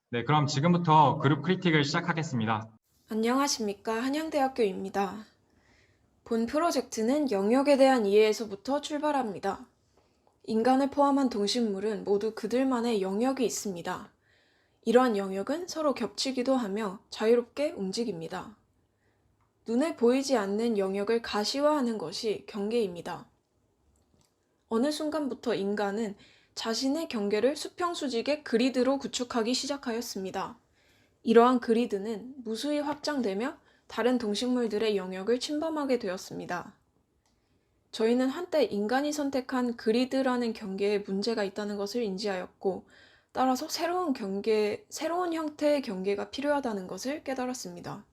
네, 그럼 지금부터 그룹 크리틱을 시작하겠습니다. 안녕하십니까. 한양대학교입니다. 본 프로젝트는 영역에 대한 이해에서부터 출발합니다. 인간을 포함한 동식물은 모두 그들만의 영역이 있습니다. 이러한 영역은 서로 겹치기도 하며 자유롭게 움직입니다. 눈에 보이지 않는 영역을 가시화하는 것이 경계입니다. 어느 순간부터 인간은 자신의 경계를 수평수직의 그리드로 구축하기 시작하였습니다. 이러한 그리드는 무수히 확장되며 다른 동식물들의 영역을 침범하게 되었습니다. 저희는 한때 인간이 선택한 그리드라는 경계에 문제가 있다는 것을 인지하였고, 따라서 새로운 형태의 경계가 필요하다는 것을 깨달았습니다.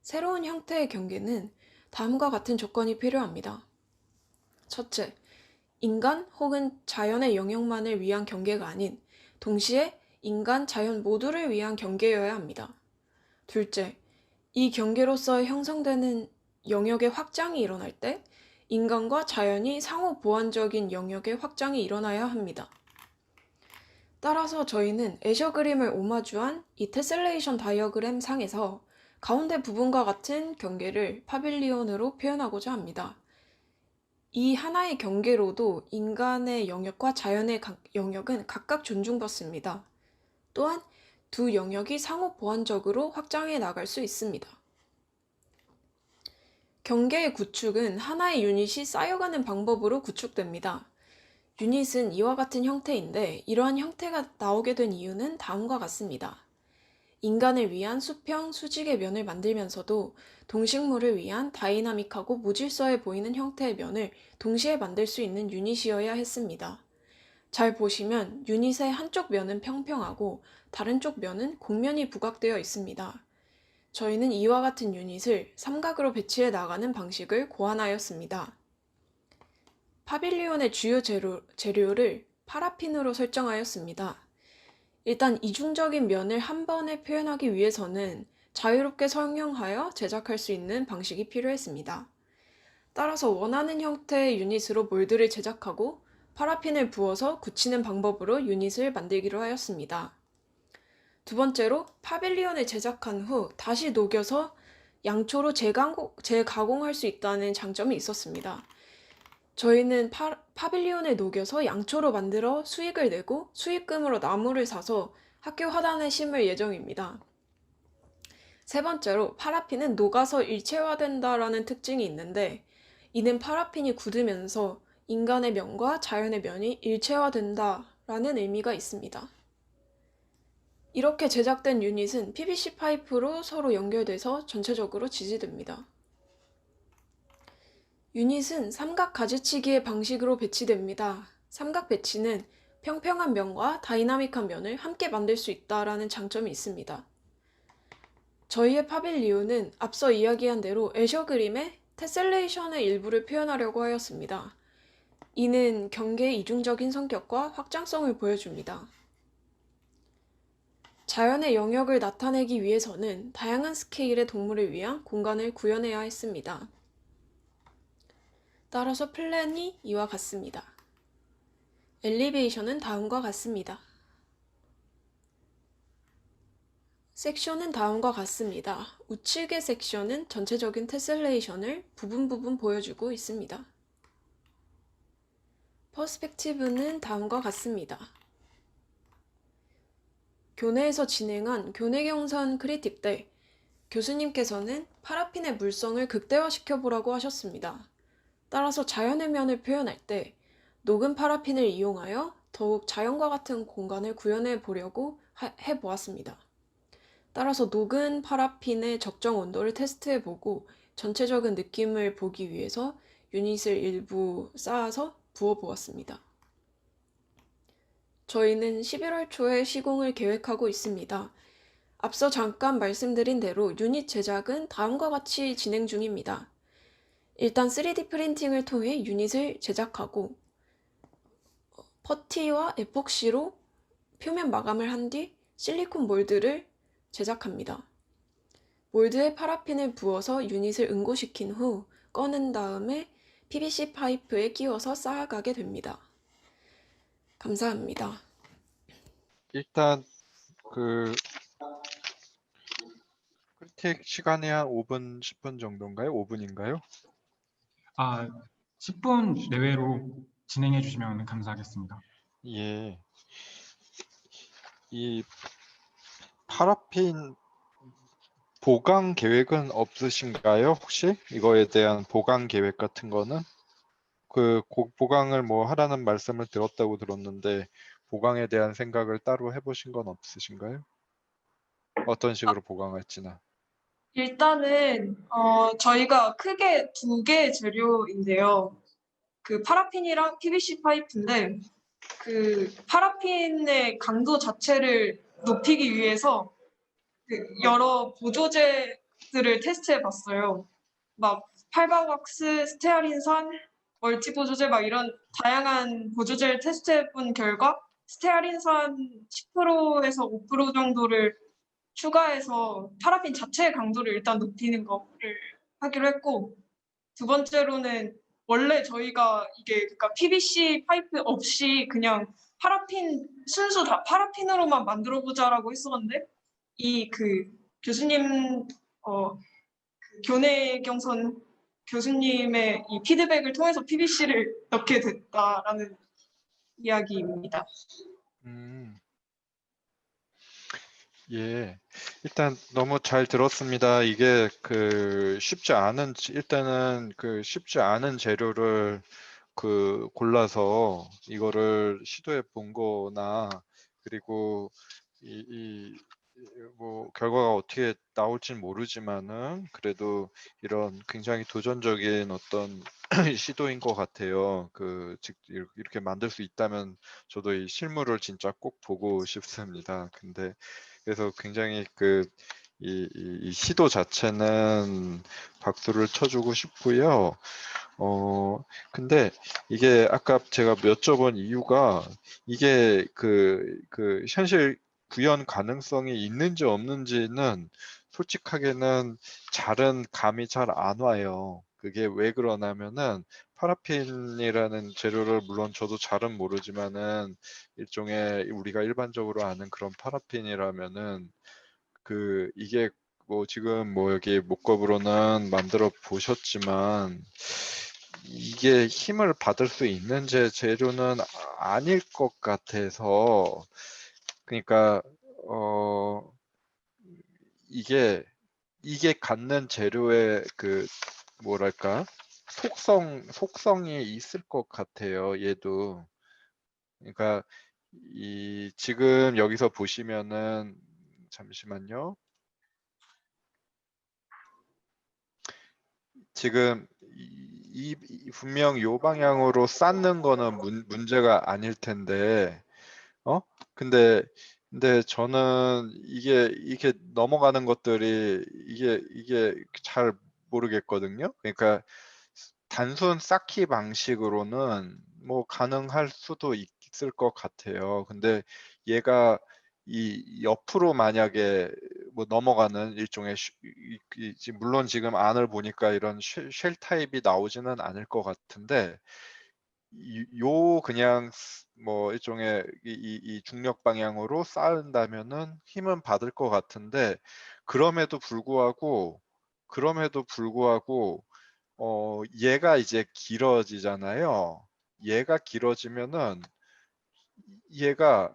새로운 형태의 경계는 다음과 같은 조건이 필요합니다. 첫째, 인간 혹은 자연의 영역만을 위한 경계가 아닌 동시에 인간, 자연 모두를 위한 경계여야 합니다. 둘째, 이 경계로서 형성되는 영역의 확장이 일어날 때 인간과 자연이 상호 보완적인 영역의 확장이 일어나야 합니다. 따라서 저희는 애셔 그림을 오마주한 이 테셀레이션 다이어그램 상에서 가운데 부분과 같은 경계를 파빌리온으로 표현하고자 합니다. 이 하나의 경계로도 인간의 영역과 자연의 영역은 각각 존중받습니다. 또한 두 영역이 상호 보완적으로 확장해 나갈 수 있습니다. 경계의 구축은 하나의 유닛이 쌓여가는 방법으로 구축됩니다. 유닛은 이와 같은 형태인데 이러한 형태가 나오게 된 이유는 다음과 같습니다. 인간을 위한 수평, 수직의 면을 만들면서도 동식물을 위한 다이나믹하고 무질서해 보이는 형태의 면을 동시에 만들 수 있는 유닛이어야 했습니다. 잘 보시면 유닛의 한쪽 면은 평평하고 다른 쪽 면은 곡면이 부각되어 있습니다. 저희는 이와 같은 유닛을 삼각으로 배치해 나가는 방식을 고안하였습니다. 파빌리온의 주요 재료를 파라핀으로 설정하였습니다. 일단 이중적인 면을 한 번에 표현하기 위해서는 자유롭게 성형하여 제작할 수 있는 방식이 필요했습니다. 따라서 원하는 형태의 유닛으로 몰드를 제작하고 파라핀을 부어서 굳히는 방법으로 유닛을 만들기로 하였습니다. 두 번째로 파빌리온을 제작한 후 다시 녹여서 양초로 재가공할 수 있다는 장점이 있었습니다. 저희는 파빌리온을 녹여서 양초로 만들어 수익을 내고 수익금으로 나무를 사서 학교 화단에 심을 예정입니다. 세 번째로 파라핀은 녹아서 일체화된다라는 특징이 있는데 이는 파라핀이 굳으면서 인간의 면과 자연의 면이 일체화된다라는 의미가 있습니다. 이렇게 제작된 유닛은 PVC 파이프로 서로 연결돼서 전체적으로 지지됩니다. 유닛은 삼각 가지치기의 방식으로 배치됩니다. 삼각 배치는 평평한 면과 다이나믹한 면을 함께 만들 수 있다라는 장점이 있습니다. 저희의 파빌리온은 앞서 이야기한 대로 애셔 그림의 테셀레이션의 일부를 표현하려고 하였습니다. 이는 경계의 이중적인 성격과 확장성을 보여줍니다. 자연의 영역을 나타내기 위해서는 다양한 스케일의 동물을 위한 공간을 구현해야 했습니다. 따라서 플랜이 이와 같습니다. 엘리베이션은 다음과 같습니다. 섹션은 다음과 같습니다. 우측의 섹션은 전체적인 테셀레이션을 부분 보여주고 있습니다. 퍼스펙티브는 다음과 같습니다. 교내에서 진행한 교내경선 크리틱 때 교수님께서는 파라핀의 물성을 극대화시켜 보라고 하셨습니다. 따라서 자연의 면을 표현할 때 녹은 파라핀을 이용하여 더욱 자연과 같은 공간을 구현해 보려고 해보았습니다. 따라서 녹은 파라핀의 적정 온도를 테스트해 보고 전체적인 느낌을 보기 위해서 유닛을 일부 쌓아서 부어 보았습니다. 저희는 11월 초에 시공을 계획하고 있습니다. 앞서 잠깐 말씀드린 대로 유닛 제작은 다음과 같이 진행 중입니다. 일단 3D 프린팅을 통해 유닛을 제작하고 퍼티와 에폭시로 표면 마감을 한 뒤 실리콘 몰드를 제작합니다. 몰드에 파라핀을 부어서 유닛을 응고시킨 후 꺼낸 다음에 PVC 파이프에 끼워서 쌓아가게 됩니다. 감사합니다. 일단 그 크리틱 시간이 한 5분, 10분 정도인가요? 5분인가요? 10분 내외로 진행해 주시면 감사하겠습니다. 예. 이 파라핀 보강 계획은 없으신가요? 혹시 이거에 대한 보강 계획 같은 거는 보강을 뭐 하라는 말씀을 들었다고 들었는데 보강에 대한 생각을 따로 해보신 건 없으신가요? 어떤 식으로 보강할지나. 일단은 저희가 크게 두 개의 재료인데요. 그 파라핀이랑 PVC 파이프인데 그 파라핀의 강도 자체를 높이기 위해서 그 여러 보조제들을 테스트해 봤어요. 막 팔바왁스, 스테아린산, 멀티 보조제 막 이런 다양한 보조제를 테스트해 본 결과 스테아린산 10%에서 5% 정도를 추가해서 파라핀 자체의 강도를 일단 높이는 거를 하기로 했고, 두 번째로는 원래 저희가 이게 그러니까 PVC 파이프 없이 그냥 파라핀 순수 다 파라핀으로만 만들어 보자라고 했었는데 이 그 교수님 그 교내 경선 교수님의 이 피드백을 통해서 PVC를 넣게 됐다라는 이야기입니다. 음, 예. 일단 너무 잘 들었습니다. 이게 일단은 쉽지 않은 재료를 골라서 이거를 시도해 본 거나 그리고 뭐 결과가 어떻게 나올진 모르지만은 그래도 이런 굉장히 도전적인 어떤 시도인 것 같아요. 이렇게 만들 수 있다면 저도 이 실물을 진짜 꼭 보고 싶습니다. 근데 그래서 굉장히 이 시도 자체는 박수를 쳐주고 싶고요. 근데 이게 아까 제가 여쭤본 이유가 이게 현실 구현 가능성이 있는지 없는지는 솔직하게는 감이 잘 안 와요. 그게 왜 그러냐면은 파라핀이라는 재료를 물론 저도 잘은 모르지만은 일종의 우리가 일반적으로 아는 그런 파라핀이라면은 이게 뭐 지금 뭐 여기 목겁으로는 만들어 보셨지만 이게 힘을 받을 수 있는 재료는 아닐 것 같아서 그러니까 이게 갖는 재료의 뭐랄까 속성이 있을 것 같아요. 얘도 그러니까 지금 여기서 보시면은 잠시만요. 지금 분명 요 방향으로 쌓는 거는 문제가 아닐 텐데 근데 저는 이게 넘어가는 것들이 이게 잘 모르겠거든요. 그러니까 단순 쌓기 방식으로는 뭐 가능할 수도 있을 것 같아요. 근데 얘가 이 옆으로 만약에 뭐 넘어가는 일종의 물론 지금 안을 보니까 이런 쉘 타입이 나오지는 않을 것 같은데 그냥 뭐 일종의 이 중력 방향으로 쌓은다면은 힘은 받을 것 같은데 그럼에도 불구하고 얘가 이제 길어지잖아요. 얘가 길어지면은 얘가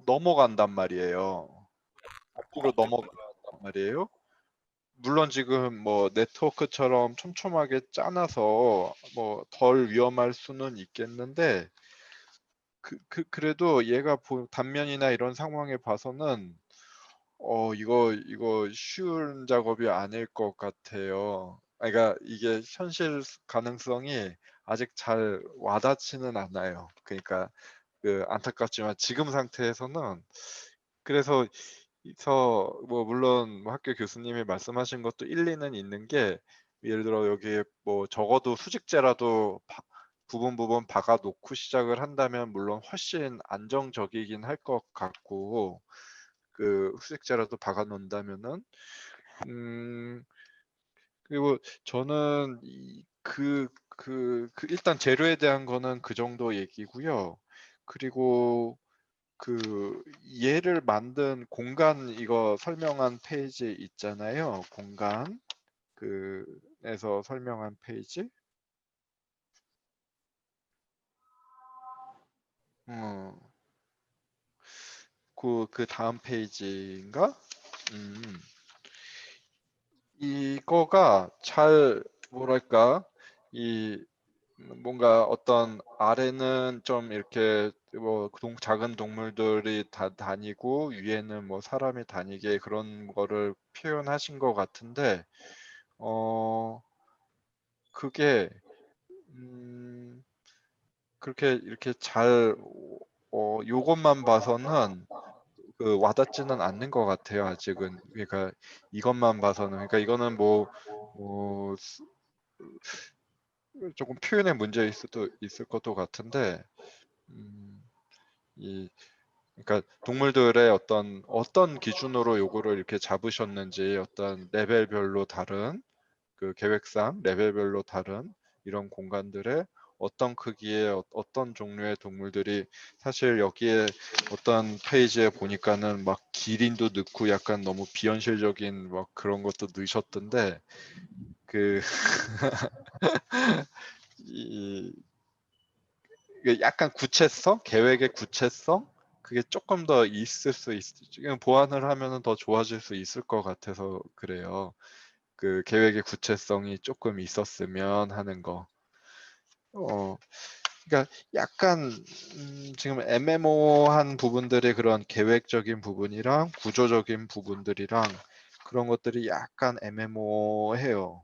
넘어간단 말이에요. 앞으로 넘어간단 말이에요. 물론 지금 뭐 네트워크처럼 촘촘하게 짜놔서 뭐 덜 위험할 수는 있겠는데 그래도 얘가 단면이나 이런 상황에 봐서는 이거 쉬운 작업이 아닐 것 같아요. 그러니까 이게 현실 가능성이 아직 잘 와닿지는 않아요. 그러니까 안타깝지만 지금 상태에서는 그래서 뭐 물론 뭐 학교 교수님이 말씀하신 것도 일리는 있는 게 예를 들어 여기에 뭐 적어도 수직재라도 부분 박아 놓고 시작을 한다면 물론 훨씬 안정적이긴 할 것 같고 수직재라도 박아 놓는다면은 그리고 저는 일단 재료에 대한 거는 그 정도 얘기고요. 그리고 그 얘를 만든 공간 이거 설명한 페이지 있잖아요. 공간 그에서 설명한 페이지. 어, 그 다음 페이지인가? 음, 이거가 잘 뭐랄까 이 뭔가 어떤 아래는 좀 이렇게 뭐 작은 동물들이 다니고 위에는 뭐 사람이 다니게 그런 거를 표현하신 것 같은데 그게 그렇게 이렇게 잘 요것만 봐서는 그 와닿지는 않는 것 같아요 아직은. 그러니까 이것만 봐서는 그러니까 이거는 뭐 조금 표현의 문제일 수도 있을 것도 같은데 이 그러니까 동물들의 어떤 기준으로 요거를 이렇게 잡으셨는지 어떤 레벨별로 다른 그 계획상 레벨별로 다른 이런 공간들의 어떤 크기의 어떤 종류의 동물들이 사실 여기에 어떤 페이지에 보니까는 막 기린도 넣고 약간 너무 비현실적인 막 그런 것도 넣으셨던데 그 이, 이게 약간 구체성, 계획의 구체성 그게 조금 더 있을 수 지금 보완을 하면은 더 좋아질 수 있을 것 같아서 그래요. 그 계획의 구체성이 조금 있었으면 하는 거. 그러니까 약간 지금 애매모호한 부분들의 그런 계획적인 부분이랑 구조적인 부분들이랑 그런 것들이 약간 애매모호해요.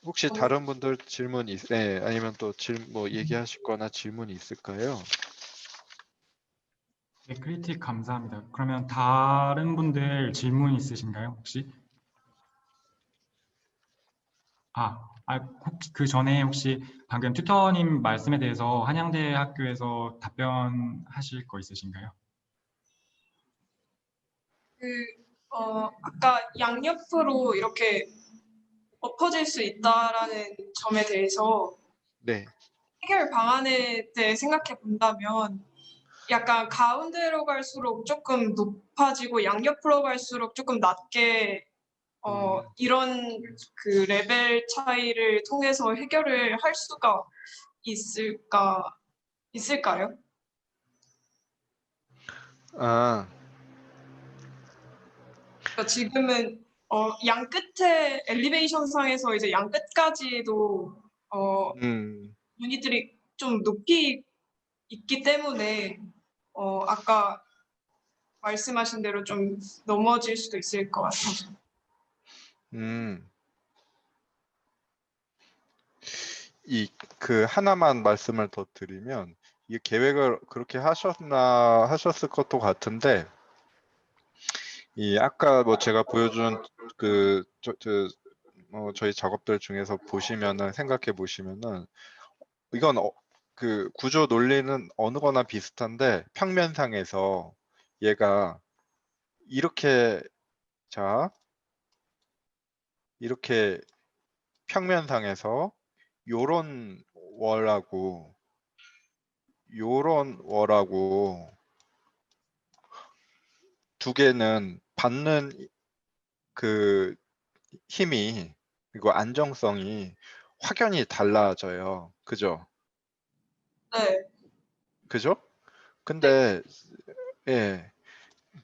혹시 다른 분들 질문 네, 아니면 또 뭐 얘기하실 거나 질문이 있을까요? 네, 크리틱 감사합니다. 그러면 다른 분들 질문 있으신가요, 혹시? 혹시 그 전에 혹시 방금 튜터님 말씀에 대해서 한양대 학교에서 답변하실 거 있으신가요? 아까 양옆으로 이렇게 엎어질 수 있다라는 점에 대해서 네. 해결 방안에 대해 생각해 본다면 약간 가운데로 갈수록 조금 높아지고 양옆으로 갈수록 조금 낮게 이런 그 레벨 차이를 통해서 해결을 할 수가 있을까요? 아, 그러니까 지금은 양 끝에 엘리베이션 상에서 이제 양 끝까지도 음, 유닛들이 좀 높이 있기 때문에 아까 말씀하신 대로 좀 넘어질 수도 있을 것 같아서. 음. 그 하나만 말씀을 더 드리면 이 계획을 그렇게 하셨을 것도 같은데 이 아까 뭐 제가 보여준 저희 작업들 중에서 보시면은 생각해 보시면은 이건 그 구조 논리는 어느 거나 비슷한데 평면상에서 얘가 이렇게 이렇게 평면상에서 요런 월하고 두 개는 받는 그 힘이 그리고 안정성이 확연히 달라져요. 그죠? 네, 그죠? 네, 근데 예.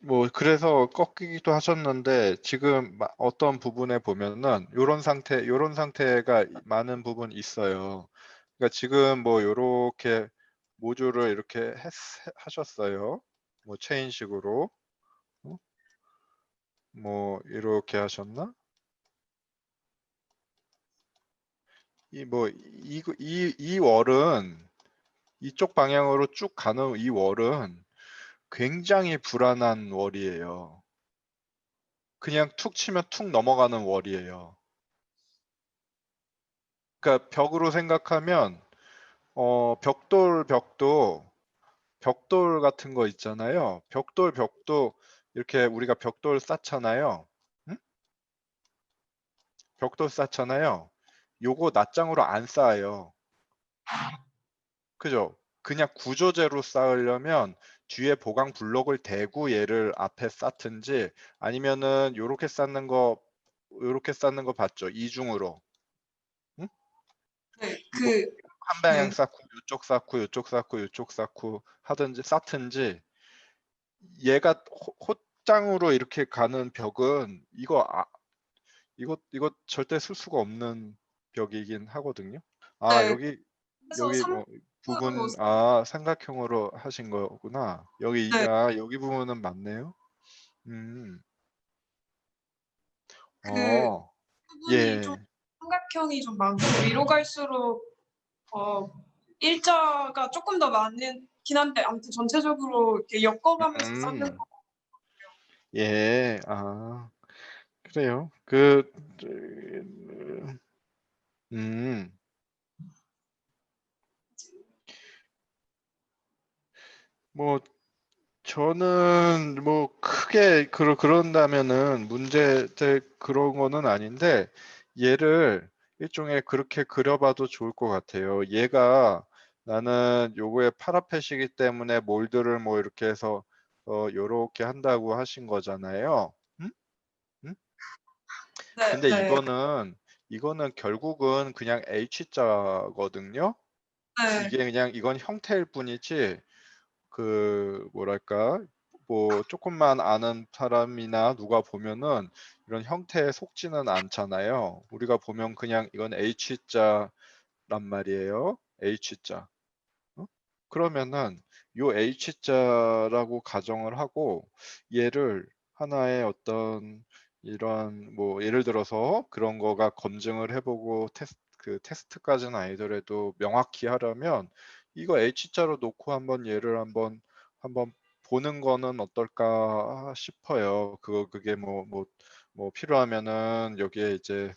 뭐 그래서 꺾이기도 하셨는데 지금 어떤 부분에 보면은 요런 상태가 많은 부분 있어요. 그러니까 지금 뭐 요렇게 모듈을 이렇게 하셨어요. 뭐 체인식으로 뭐 이렇게 하셨나? 이 월은 이쪽 방향으로 쭉 가는 이 월은 굉장히 불안한 월이에요. 그냥 툭 치면 툭 넘어가는 월이에요. 그러니까 벽으로 생각하면 벽돌 같은 거 있잖아요. 벽도 이렇게 우리가 벽돌 쌓잖아요. 응? 벽돌 쌓잖아요. 요거 낱장으로 안 쌓아요. 그죠? 그냥 구조재로 쌓으려면 뒤에 보강 블록을 대고 얘를 앞에 쌓든지 아니면은 요렇게 쌓는 거 봤죠? 이중으로. 응? 네, 이거 한 방향 네, 쌓고 요쪽 쌓고 요쪽 쌓고 요쪽 쌓고 하든지 쌓든지 얘가 호장으로 이렇게 가는 벽은 이거 절대 쓸 수가 없는 벽이긴 하거든요. 아, 네. 여기 그래서 뭐 부분 3으로 삼각형으로 하신 거구나. 여기 네, 여기 부분은 맞네요. 음. 그 어. 부분이 좀 예. 삼각형이 좀 많고 위로 갈수록 어, 일자가 조금 더 많긴 한데 아무튼 전체적으로 이렇게 엮어가면서 쌓는 음. 거. 예. 아. 그래요. 음. 뭐 저는 뭐 크게 그런다면은 문제될 그런 거는 아닌데 얘를 일종의 그렇게 그려봐도 좋을 것 같아요. 얘가 나는 요거의 파라펫이기 때문에 몰드를 뭐 이렇게 해서 요렇게 한다고 하신 거잖아요. 음? 음? 네, 근데 네, 이거는 결국은 그냥 H자거든요. 네. 이건 형태일 뿐이지 뭐랄까 뭐 조금만 아는 사람이나 누가 보면은 이런 형태에 속지는 않잖아요. 우리가 보면 그냥 이건 H자란 말이에요. H자. 어? 그러면은 요 H자라고 가정을 하고 얘를 하나의 어떤 이런 뭐 예를 들어서 그런 거가 검증을 해보고 테스트까지는 아니더라도 명확히 하려면 이거 H자로 놓고 한번 얘를 한번 보는 거는 어떨까 싶어요. 그게 뭐 필요하면은 여기에 이제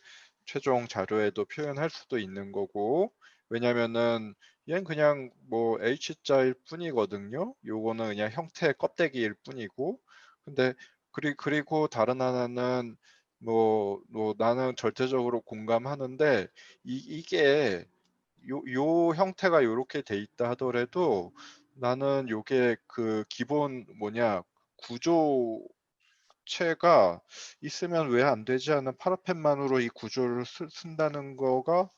최종 자료에도 표현할 수도 있는 거고 왜냐면은 얘는 그냥 뭐 H자일 뿐이거든요. 요거는 그냥 형태의 껍데기일 뿐이고. 근데 그리고 다른 하나는 뭐 나는 절대적으로 공감하는데 이게 요 형태가 요렇게 돼 있다 하더라도 나는 요게 그 기본 구조체가 있으면 왜 안 되지 하는 파라펜만으로 이 구조를 쓴다는 거가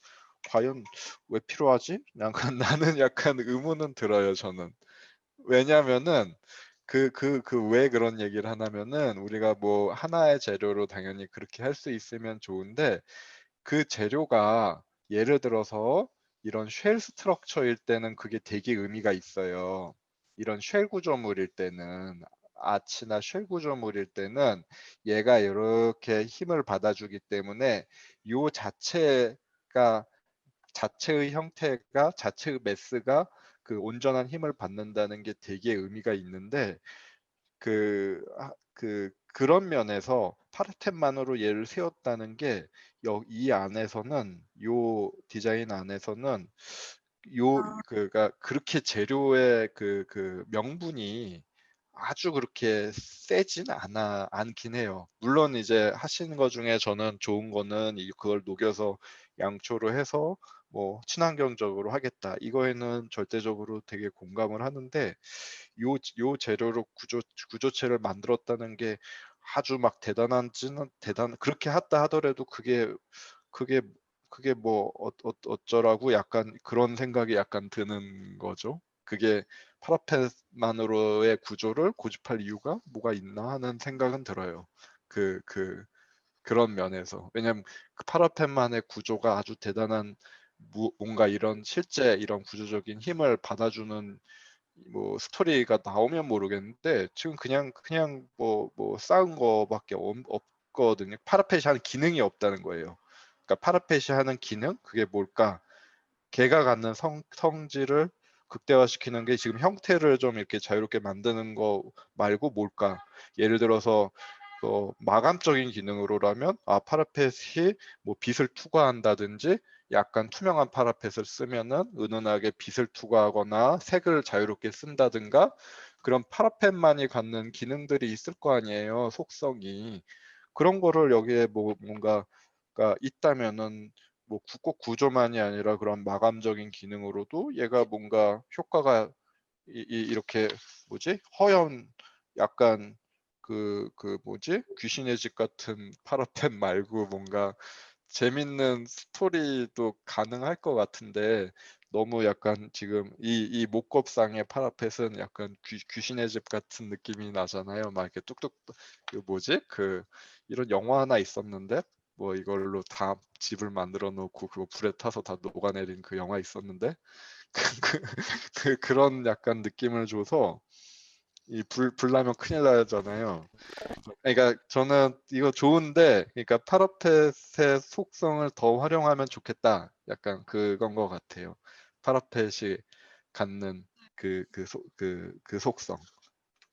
과연 왜 필요하지? 약간 나는 약간 의문은 들어요, 저는. 왜냐면은 왜 그런 얘기를 하냐면은 우리가 뭐 하나의 재료로 당연히 그렇게 할 수 있으면 좋은데 그 재료가 예를 들어서 이런 쉘 스트럭처일 때는 그게 되게 의미가 있어요. 이런 쉘 구조물일 때는 아치나 쉘 구조물일 때는 얘가 이렇게 힘을 받아주기 때문에 요 자체의 형태가 자체의 매스가 그 온전한 힘을 받는다는 게 되게 의미가 있는데 그런 면에서 파르텐만으로 얘를 세웠다는 게 이 안에서는 요 디자인 안에서는 그가 그렇게 재료의 그 명분이 아주 그렇게 세진 않긴 해요. 물론 이제 하시는 것 중에 저는 좋은 거는 그걸 녹여서 양초로 해서 뭐 친환경적으로 하겠다. 이거에는 절대적으로 되게 공감을 하는데 요 재료로 구조체를 만들었다는 게 아주 막 그렇게 했다 하더라도 그게 그게 뭐 어쩌라고 약간 그런 생각이 약간 드는 거죠. 그게 파라펫만으로의 구조를 고집할 이유가 뭐가 있나 하는 생각은 들어요. 그런 면에서. 왜냐면 그 파라펫만의 구조가 아주 대단한 뭔가 이런 실제 이런 구조적인 힘을 받아주는 뭐 스토리가 나오면 모르겠는데 지금 그냥 뭐 쌓은 거밖에 없거든요. 파라펫이 하는 기능이 없다는 거예요. 그러니까 파라펫이 하는 기능 그게 뭘까? 걔가 갖는 성질을 극대화시키는 게 지금 형태를 좀 이렇게 자유롭게 만드는 거 말고 뭘까? 예를 들어서 마감적인 기능으로라면 파라펫이 뭐 빛을 투과한다든지 약간 투명한 파라펫을 쓰면은 은은하게 빛을 투과하거나 색을 자유롭게 쓴다든가 그런 파라펫만이 갖는 기능들이 있을 거 아니에요. 속성이. 그런 거를 여기에 뭔가가 있다면은 뭐 꼭 구조만이 아니라 그런 마감적인 기능으로도 얘가 뭔가 효과가 이렇게 뭐지? 허연 약간 그 뭐지? 귀신의 집 같은 파라펜 말고 뭔가 재밌는 스토리도 가능할 것 같은데 너무 약간 지금 이 목겁상의 파라펫은 약간 귀신의 집 같은 느낌이 나잖아요. 막 이렇게 뚝뚝 그 뭐지? 그 이런 영화 하나 있었는데 뭐 이걸로 다 집을 만들어 놓고 그거 불에 타서 다 녹아내린 그 영화 있었는데 그런 약간 느낌을 줘서 이 불 나면 큰일 나잖아요. 그러니까 저는 이거 좋은데, 그러니까 파라펫의 속성을 더 활용하면 좋겠다. 약간 그건 것 같아요. 파라펫이 갖는 그 속성.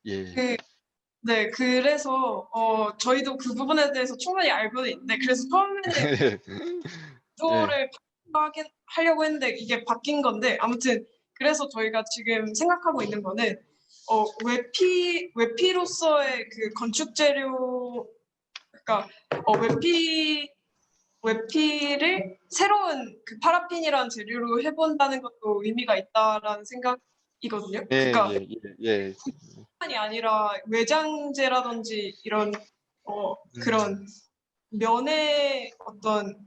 예. 그, 네, 그래서 저희도 그 부분에 대해서 충분히 알고는 있는데 그래서 처음에는 예. 구조를 하려고 했는데 이게 바뀐 건데 아무튼 그래서 저희가 지금 생각하고 있는 거는 외피로서의 그 건축 재료 그러니까 외피를 새로운 그 파라핀이라는 재료로 해본다는 것도 의미가 있다라는 생각이거든요. 예, 그러니까 예, 예, 뿐만이 아니라 외장재라든지 이런 그런 면의 어떤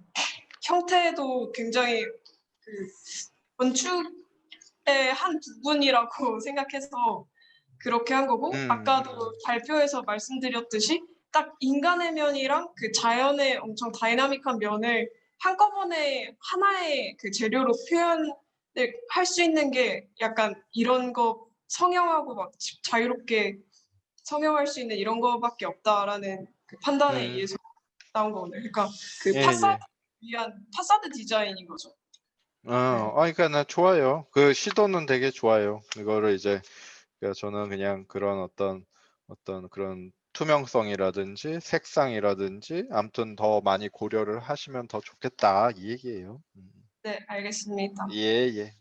형태도 굉장히 그 건축의 한 부분이라고 생각해서 그렇게 한 거고 아까도 발표에서 말씀드렸듯이 딱 인간의 면이랑 그 자연의 엄청 다이나믹한 면을 한꺼번에 하나의 그 재료로 표현을 할 수 있는 게 약간 이런 거 성형하고 막 자유롭게 성형할 수 있는 이런 거밖에 없다라는 그 판단에 의해서 나온 거거든요. 그러니까 그 예, 파사드 예. 위한 파사드 디자인인 거죠. 그러니까 나 좋아요. 그 시도는 되게 좋아요. 이거를 이제 그러니까 저는 그냥 그런 어떤 그런 투명성이라든지 색상이라든지 아무튼 더 많이 고려를 하시면 더 좋겠다 이 얘기예요. 네, 알겠습니다. 예, 예.